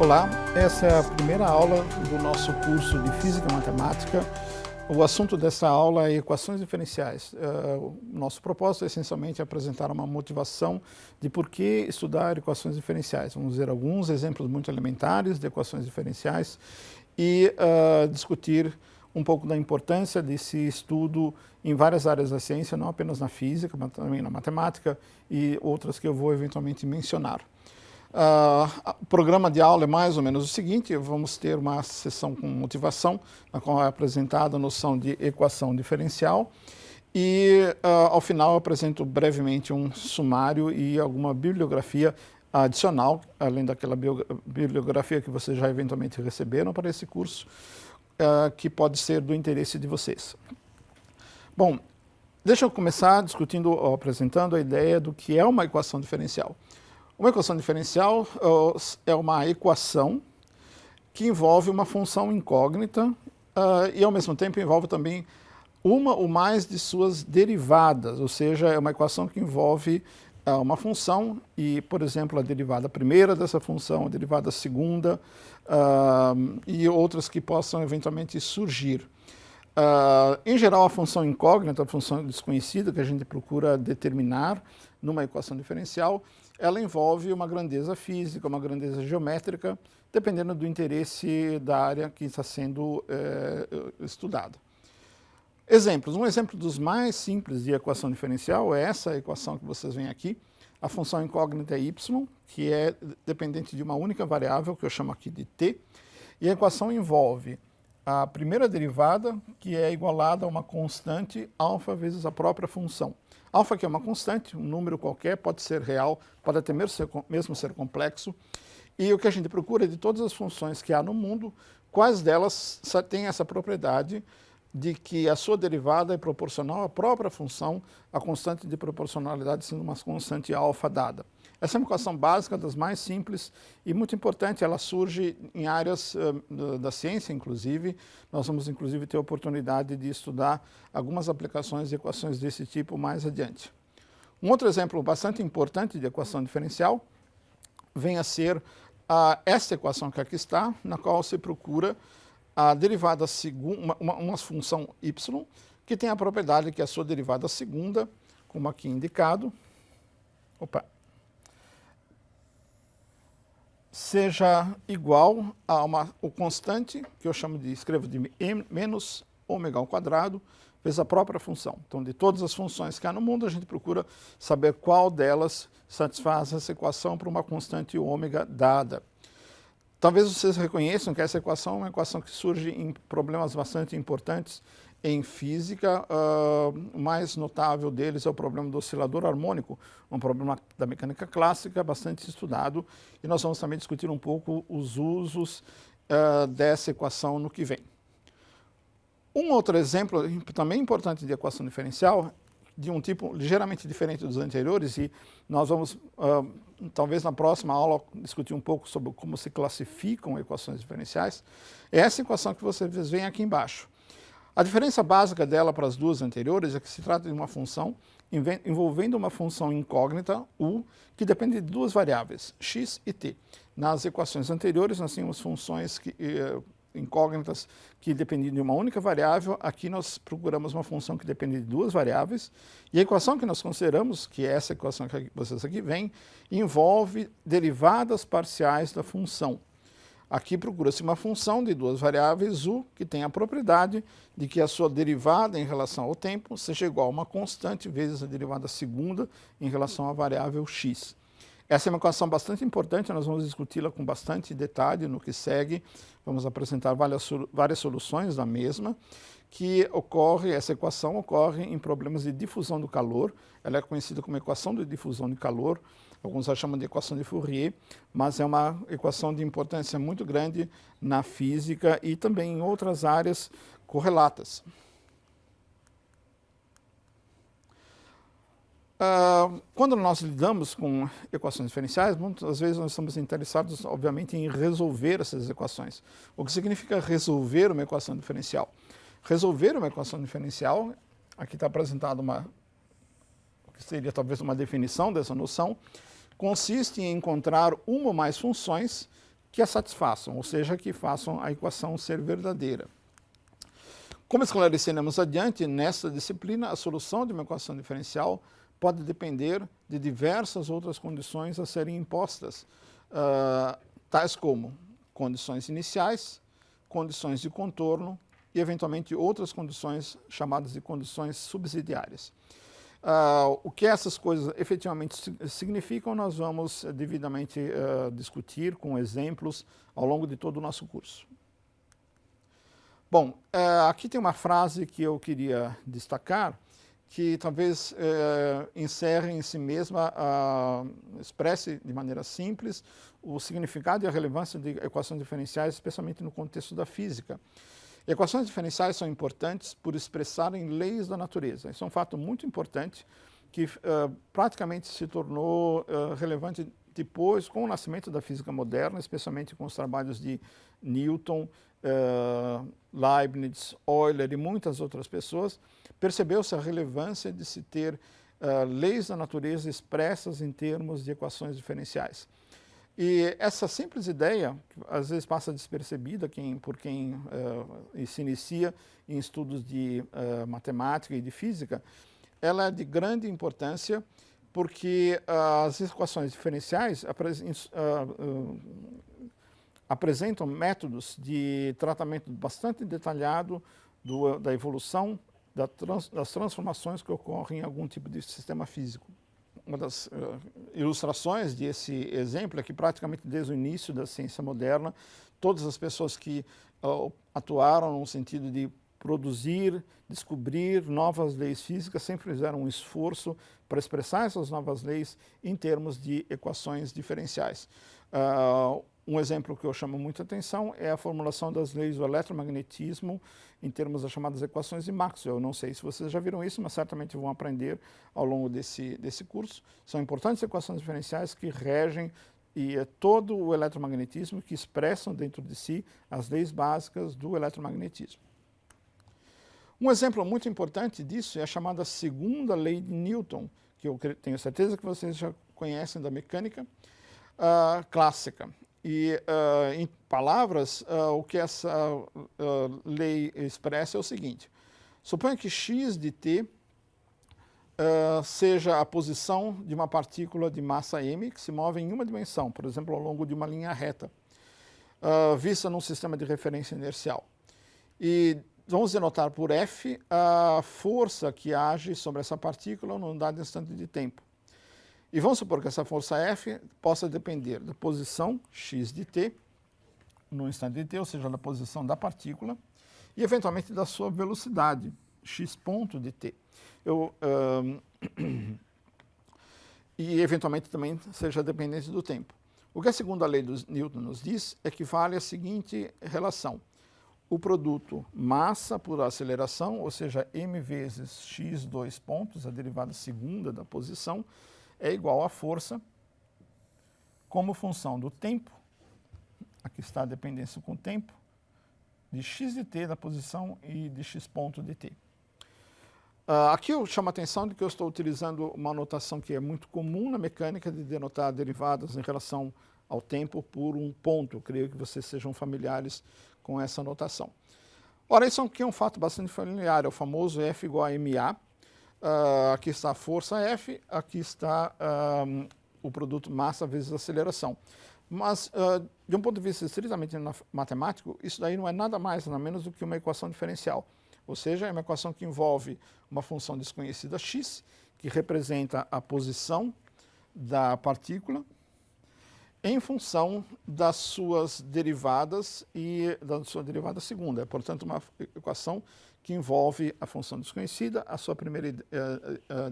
Olá, essa é a primeira aula do nosso curso de Física e Matemática. O assunto dessa aula é equações diferenciais. O nosso propósito é essencialmente apresentar uma motivação de por que estudar equações diferenciais. Vamos ver alguns exemplos muito elementares de equações diferenciais e discutir um pouco da importância desse estudo em várias áreas da ciência, não apenas na física, mas também na matemática e outras que eu vou eventualmente mencionar. O programa de aula é mais ou menos o seguinte: vamos ter uma sessão com motivação, na qual é apresentada a noção de equação diferencial e, ao final, eu apresento brevemente um sumário e alguma bibliografia adicional, além daquela bibliografia que vocês já eventualmente receberam para esse curso, que pode ser do interesse de vocês. Bom, deixa eu começar discutindo ou apresentando a ideia do que é uma equação diferencial. Uma equação diferencial é uma equação que envolve uma função incógnita e, ao mesmo tempo, envolve também uma ou mais de suas derivadas, ou seja, é uma equação que envolve uma função e, por exemplo, a derivada primeira dessa função, a derivada segunda e outras que possam eventualmente surgir. Em geral, a função incógnita, a função desconhecida que a gente procura determinar numa equação diferencial, ela envolve uma grandeza física, uma grandeza geométrica, dependendo do interesse da área que está sendo estudada. Exemplos. Um exemplo dos mais simples de equação diferencial é essa equação que vocês veem aqui. A função incógnita é y, que é dependente de uma única variável, que eu chamo aqui de t, e a equação envolve a primeira derivada, que é igualada a uma constante alfa vezes a própria função. Alfa, que é uma constante, um número qualquer, pode ser real, pode até mesmo ser complexo. E o que a gente procura é de todas as funções que há no mundo, quais delas têm essa propriedade de que a sua derivada é proporcional à própria função, a constante de proporcionalidade sendo uma constante alfa dada. Essa é uma equação básica, das mais simples e muito importante. Ela surge em áreas da ciência, inclusive. Nós vamos, inclusive, ter a oportunidade de estudar algumas aplicações de equações desse tipo mais adiante. Um outro exemplo bastante importante de equação diferencial vem a ser esta equação que aqui está, na qual se procura a derivada segunda, uma função y, que tem a propriedade que a sua derivada segunda, como aqui indicado, seja igual a o constante, que eu escrevo de menos ômega ao quadrado, vezes a própria função. Então, de todas as funções que há no mundo, a gente procura saber qual delas satisfaz essa equação para uma constante ômega dada. Talvez vocês reconheçam que essa equação é uma equação que surge em problemas bastante importantes em física. O mais notável deles é o problema do oscilador harmônico, um problema da mecânica clássica bastante estudado, e nós vamos também discutir um pouco os usos dessa equação no que vem. Um outro exemplo também importante de equação diferencial, de um tipo ligeiramente diferente dos anteriores, e nós vamos, talvez na próxima aula, discutir um pouco sobre como se classificam equações diferenciais, é essa equação que vocês veem aqui embaixo. A diferença básica dela para as duas anteriores é que se trata de uma função envolvendo uma função incógnita, u, que depende de duas variáveis, x e t. Nas equações anteriores, nós tínhamos funções incógnitas que dependiam de uma única variável. Aqui nós procuramos uma função que depende de duas variáveis. E a equação que nós consideramos, que é essa equação que vocês aqui veem, envolve derivadas parciais da função. Aqui procura-se uma função de duas variáveis, u, que tem a propriedade de que a sua derivada em relação ao tempo seja igual a uma constante vezes a derivada segunda em relação à variável x. Essa é uma equação bastante importante, nós vamos discuti-la com bastante detalhe no que segue. Vamos apresentar várias soluções da mesma, essa equação ocorre em problemas de difusão do calor. Ela é conhecida como equação de difusão de calor, alguns a chamam de equação de Fourier, mas é uma equação de importância muito grande na física e também em outras áreas correlatas. Quando nós lidamos com equações diferenciais, muitas vezes nós estamos interessados, obviamente, em resolver essas equações. O que significa resolver uma equação diferencial? Resolver uma equação diferencial, aqui está apresentada que seria talvez uma definição dessa noção, consiste em encontrar uma ou mais funções que a satisfaçam, ou seja, que façam a equação ser verdadeira. Como esclareceremos adiante, nesta disciplina, a solução de uma equação diferencial pode depender de diversas outras condições a serem impostas, tais como condições iniciais, condições de contorno e, eventualmente, outras condições chamadas de condições subsidiárias. O que essas coisas efetivamente significam, nós vamos devidamente discutir com exemplos ao longo de todo o nosso curso. Bom, aqui tem uma frase que eu queria destacar, que talvez encerre em si mesma, expresse de maneira simples o significado e a relevância de equações diferenciais, especialmente no contexto da física. Equações diferenciais são importantes por expressarem leis da natureza. Isso é um fato muito importante que praticamente se tornou relevante depois com o nascimento da física moderna, especialmente com os trabalhos de Newton, Leibniz, Euler e muitas outras pessoas. Percebeu-se a relevância de se ter leis da natureza expressas em termos de equações diferenciais. E essa simples ideia, que às vezes passa despercebida por quem se inicia em estudos de matemática e de física, ela é de grande importância porque as equações diferenciais apresentam métodos de tratamento bastante detalhado da evolução, das transformações que ocorrem em algum tipo de sistema físico. Uma das ilustrações desse exemplo é que praticamente desde o início da ciência moderna, todas as pessoas que atuaram no sentido de produzir, descobrir novas leis físicas sempre fizeram um esforço para expressar essas novas leis em termos de equações diferenciais. Um exemplo que eu chamo muita atenção é a formulação das leis do eletromagnetismo em termos das chamadas equações de Maxwell. Eu não sei se vocês já viram isso, mas certamente vão aprender ao longo desse curso. São importantes equações diferenciais que regem todo o eletromagnetismo, que expressam dentro de si as leis básicas do eletromagnetismo. Um exemplo muito importante disso é a chamada segunda lei de Newton, que eu tenho certeza que vocês já conhecem da mecânica clássica. E, em palavras, o que essa lei expressa é o seguinte: suponha que x de t seja a posição de uma partícula de massa m que se move em uma dimensão, por exemplo, ao longo de uma linha reta, vista num sistema de referência inercial. E vamos denotar por F a força que age sobre essa partícula num dado instante de tempo. E vamos supor que essa força F possa depender da posição x de t, no instante de t, ou seja, da posição da partícula, e eventualmente da sua velocidade, x ponto de t. E eventualmente também seja dependente do tempo. O que a segunda lei de Newton nos diz é que vale a seguinte relação: o produto massa por aceleração, ou seja, m vezes x dois pontos, a derivada segunda da posição, é igual à força como função do tempo, aqui está a dependência com o tempo, de x de t da posição e de x ponto de t. Aqui eu chamo a atenção de que eu estou utilizando uma notação que é muito comum na mecânica de denotar derivadas em relação ao tempo por um ponto. Eu creio que vocês sejam familiares com essa notação. Ora, isso aqui é um fato bastante familiar, é o famoso F igual a ma. Aqui está a força F, aqui está o produto massa vezes aceleração. Mas, de um ponto de vista estritamente matemático, isso daí não é nada mais, nada menos do que uma equação diferencial. Ou seja, é uma equação que envolve uma função desconhecida x, que representa a posição da partícula, em função das suas derivadas e da sua derivada segunda. É, portanto, uma equação que envolve a função desconhecida, a sua primeira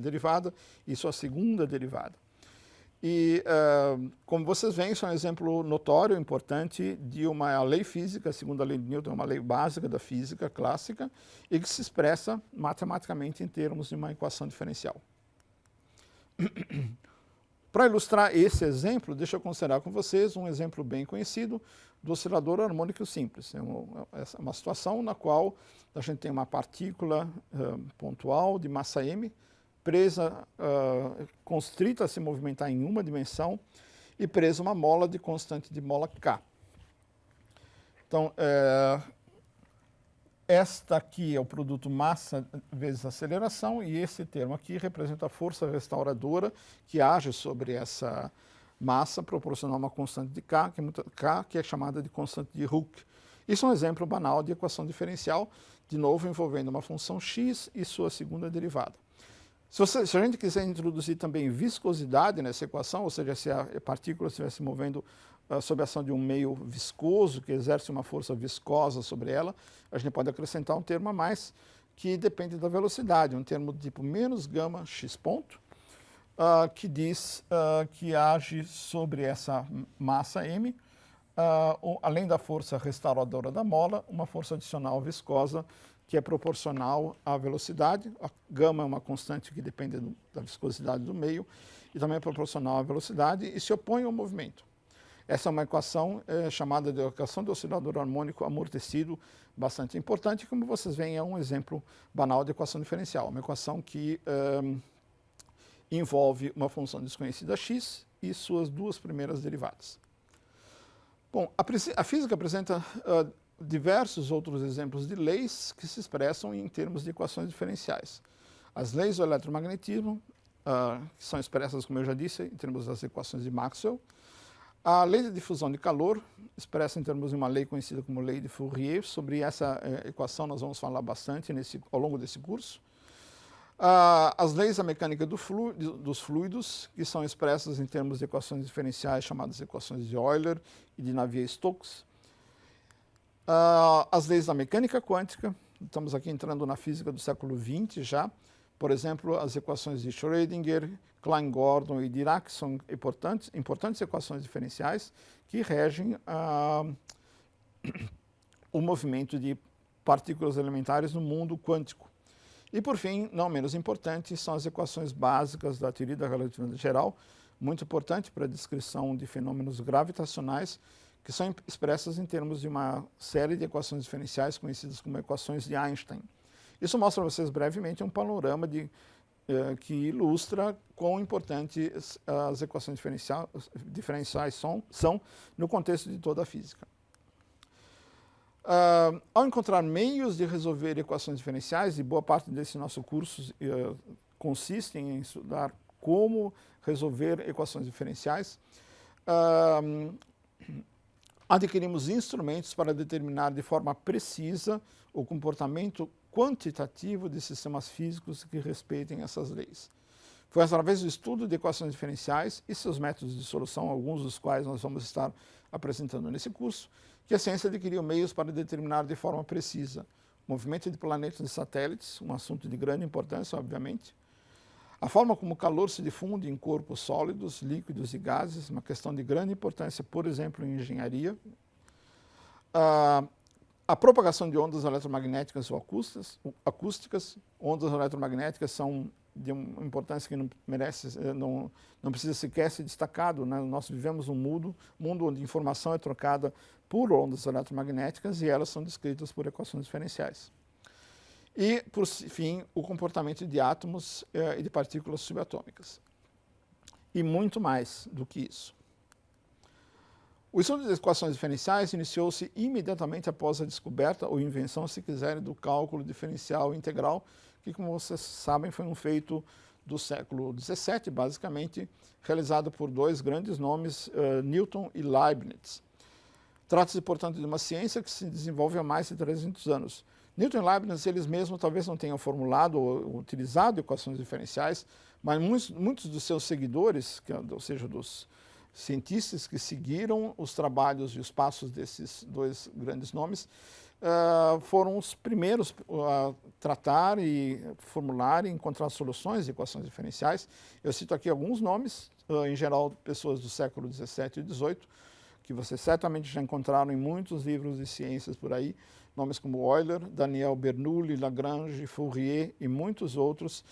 derivada e sua segunda derivada. E, como vocês veem, isso é um exemplo notório, importante, de uma lei física, a segunda lei de Newton, uma lei básica da física clássica, e que se expressa matematicamente em termos de uma equação diferencial. Para ilustrar esse exemplo, deixa eu considerar com vocês um exemplo bem conhecido do oscilador harmônico simples. É uma situação na qual a gente tem uma partícula pontual de massa m, presa, constrita a se movimentar em uma dimensão e presa uma mola de constante de mola k. Então, esta aqui é o produto massa vezes aceleração, e esse termo aqui representa a força restauradora que age sobre essa massa, proporcional a uma constante de K, que é chamada de constante de Hooke. Isso é um exemplo banal de equação diferencial, de novo envolvendo uma função x e sua segunda derivada. Se a gente quiser introduzir também viscosidade nessa equação, ou seja, se a partícula estivesse se movendo sob a ação de um meio viscoso, que exerce uma força viscosa sobre ela, a gente pode acrescentar um termo a mais, que depende da velocidade, um termo tipo menos gama x ponto, que diz que age sobre essa massa m, além da força restauradora da mola, uma força adicional viscosa, que é proporcional à velocidade. A gama é uma constante que depende da viscosidade do meio e também é proporcional à velocidade e se opõe ao movimento. Essa é uma equação chamada de equação de oscilador harmônico amortecido, bastante importante. Como vocês veem, é um exemplo banal de equação diferencial, uma equação que envolve uma função desconhecida x e suas duas primeiras derivadas. Bom, a física apresenta diversos outros exemplos de leis que se expressam em termos de equações diferenciais. As leis do eletromagnetismo, que são expressas, como eu já disse, em termos das equações de Maxwell. A lei de difusão de calor, expressa em termos de uma lei conhecida como lei de Fourier. Sobre essa equação nós vamos falar bastante ao longo desse curso. As leis da mecânica dos fluidos, que são expressas em termos de equações diferenciais chamadas equações de Euler e de Navier-Stokes. As leis da mecânica quântica, estamos aqui entrando na física do século XX já. Por exemplo, as equações de Schrödinger, Klein-Gordon e Dirac são importantes equações diferenciais que regem o movimento de partículas elementares no mundo quântico. E, por fim, não menos importante, são as equações básicas da teoria da relatividade geral, muito importante para a descrição de fenômenos gravitacionais, que são expressas em termos de uma série de equações diferenciais conhecidas como equações de Einstein. Isso mostra a vocês brevemente um panorama que ilustra quão importantes as equações diferenciais são no contexto de toda a física. Ao encontrar meios de resolver equações diferenciais, e boa parte desse nosso curso consiste em estudar como resolver equações diferenciais, adquirimos instrumentos para determinar de forma precisa o comportamento quantitativo de sistemas físicos que respeitem essas leis. Foi através do estudo de equações diferenciais e seus métodos de solução, alguns dos quais nós vamos estar apresentando nesse curso, que a ciência adquiriu meios para determinar de forma precisa o movimento de planetas e satélites, um assunto de grande importância, obviamente, a forma como o calor se difunde em corpos sólidos, líquidos e gases, uma questão de grande importância, por exemplo, em engenharia, a propagação de ondas eletromagnéticas ou acústicas. Ondas eletromagnéticas são de uma importância que não precisa sequer ser destacado, né? Nós vivemos um mundo onde informação é trocada por ondas eletromagnéticas e elas são descritas por equações diferenciais. E, por fim, o comportamento de átomos e de partículas subatômicas. E muito mais do que isso. O estudo das equações diferenciais iniciou-se imediatamente após a descoberta, ou invenção, se quiserem, do cálculo diferencial integral, que, como vocês sabem, foi um feito do século XVII, basicamente, realizado por dois grandes nomes, Newton e Leibniz. Trata-se, portanto, de uma ciência que se desenvolve há mais de 300 anos. Newton e Leibniz, eles mesmos talvez não tenham formulado ou utilizado equações diferenciais, mas muitos dos seus seguidores, ou seja, dos cientistas que seguiram os trabalhos e os passos desses dois grandes nomes, foram os primeiros a tratar e formular e encontrar soluções de equações diferenciais. Eu cito aqui alguns nomes, em geral pessoas do século XVII e XVIII, que vocês certamente já encontraram em muitos livros de ciências por aí, nomes como Euler, Daniel Bernoulli, Lagrange, Fourier e muitos outros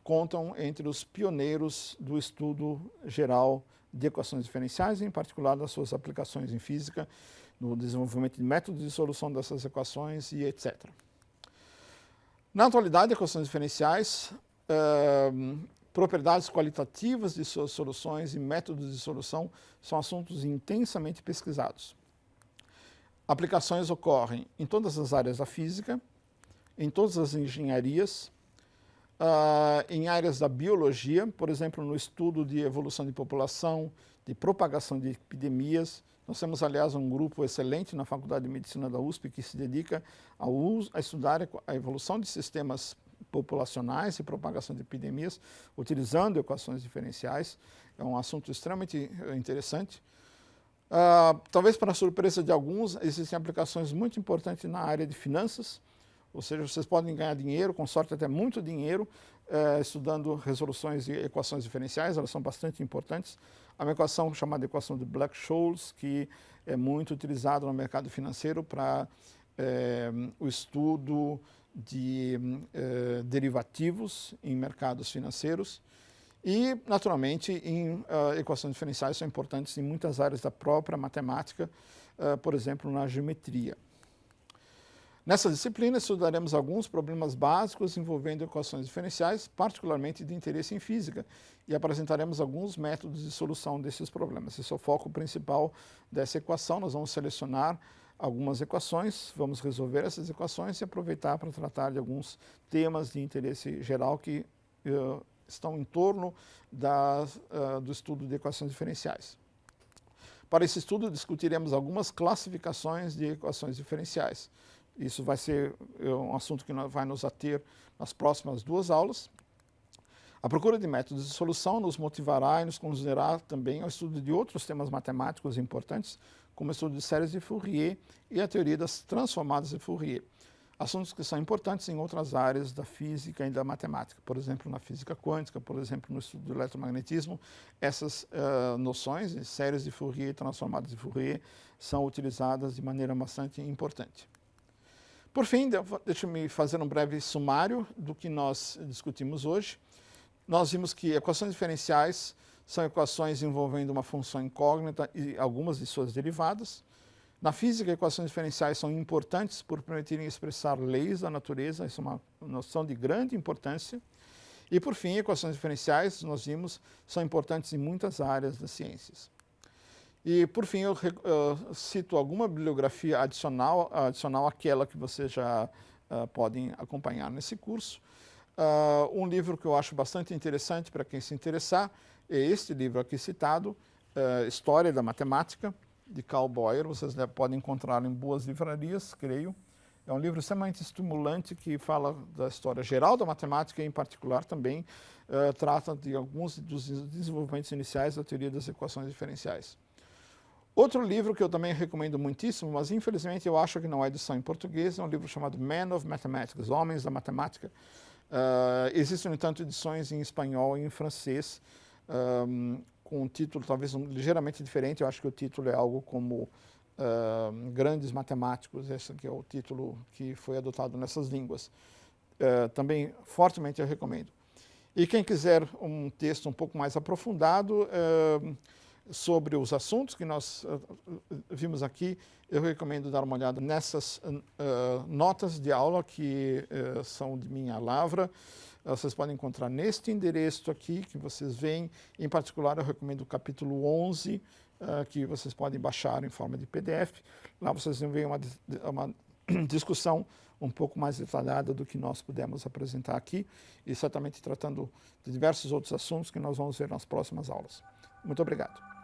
contam entre os pioneiros do estudo geral de equações diferenciais, em particular das suas aplicações em física, no desenvolvimento de métodos de solução dessas equações e etc. Na atualidade, equações diferenciais, propriedades qualitativas de suas soluções e métodos de solução são assuntos intensamente pesquisados. Aplicações ocorrem em todas as áreas da física, em todas as engenharias, em áreas da biologia, por exemplo, no estudo de evolução de população, de propagação de epidemias. Nós temos, aliás, um grupo excelente na Faculdade de Medicina da USP que se dedica a estudar a evolução de sistemas populacionais e propagação de epidemias, utilizando equações diferenciais. É um assunto extremamente interessante. Talvez para a surpresa de alguns, existem aplicações muito importantes na área de finanças, ou seja, vocês podem ganhar dinheiro, com sorte até muito dinheiro, estudando resoluções e equações diferenciais, elas são bastante importantes. Há uma equação chamada equação de Black-Scholes, que é muito utilizada no mercado financeiro para o estudo de derivativos em mercados financeiros. E, naturalmente, equações diferenciais são importantes em muitas áreas da própria matemática, por exemplo, na geometria. Nessa disciplina, estudaremos alguns problemas básicos envolvendo equações diferenciais, particularmente de interesse em física, e apresentaremos alguns métodos de solução desses problemas. Esse é o foco principal dessa equação. Nós vamos selecionar algumas equações, vamos resolver essas equações e aproveitar para tratar de alguns temas de interesse geral que estão em torno do estudo de equações diferenciais. Para esse estudo, discutiremos algumas classificações de equações diferenciais. Isso vai ser um assunto que vai nos ater nas próximas 2 aulas. A procura de métodos de solução nos motivará e nos conduzirá também ao estudo de outros temas matemáticos importantes, como o estudo de séries de Fourier e a teoria das transformadas de Fourier. Assuntos que são importantes em outras áreas da física e da matemática, por exemplo, na física quântica, por exemplo, no estudo do eletromagnetismo. Essas noções de séries de Fourier e transformadas de Fourier são utilizadas de maneira bastante importante. Por fim, deixe-me fazer um breve sumário do que nós discutimos hoje. Nós vimos que equações diferenciais são equações envolvendo uma função incógnita e algumas de suas derivadas. Na física, equações diferenciais são importantes por permitirem expressar leis da natureza, isso é uma noção de grande importância. E, por fim, equações diferenciais, nós vimos, são importantes em muitas áreas das ciências. E, por fim, eu cito alguma bibliografia adicional àquela que vocês já podem acompanhar nesse curso. Um livro que eu acho bastante interessante para quem se interessar é este livro aqui citado, História da Matemática, de Carl Boyer. Vocês podem encontrar em boas livrarias, creio. É um livro extremamente estimulante que fala da história geral da matemática e, em particular, também trata de alguns dos desenvolvimentos iniciais da teoria das equações diferenciais. Outro livro que eu também recomendo muitíssimo, mas infelizmente eu acho que não há edição em português, é um livro chamado Men of Mathematics, Homens da Matemática. Existem, no entanto, edições em espanhol e em francês, com um título talvez ligeiramente diferente. Eu acho que o título é algo como Grandes Matemáticos, esse aqui é o título que foi adotado nessas línguas. Também fortemente eu recomendo. E quem quiser um texto um pouco mais aprofundado sobre os assuntos que nós vimos aqui, eu recomendo dar uma olhada nessas notas de aula que são de minha lavra. Vocês podem encontrar neste endereço aqui, que vocês veem. Em particular, eu recomendo o capítulo 11, que vocês podem baixar em forma de PDF. Lá vocês vão ver uma discussão um pouco mais detalhada do que nós pudemos apresentar aqui, e certamente tratando de diversos outros assuntos que nós vamos ver nas próximas aulas. Muito obrigado.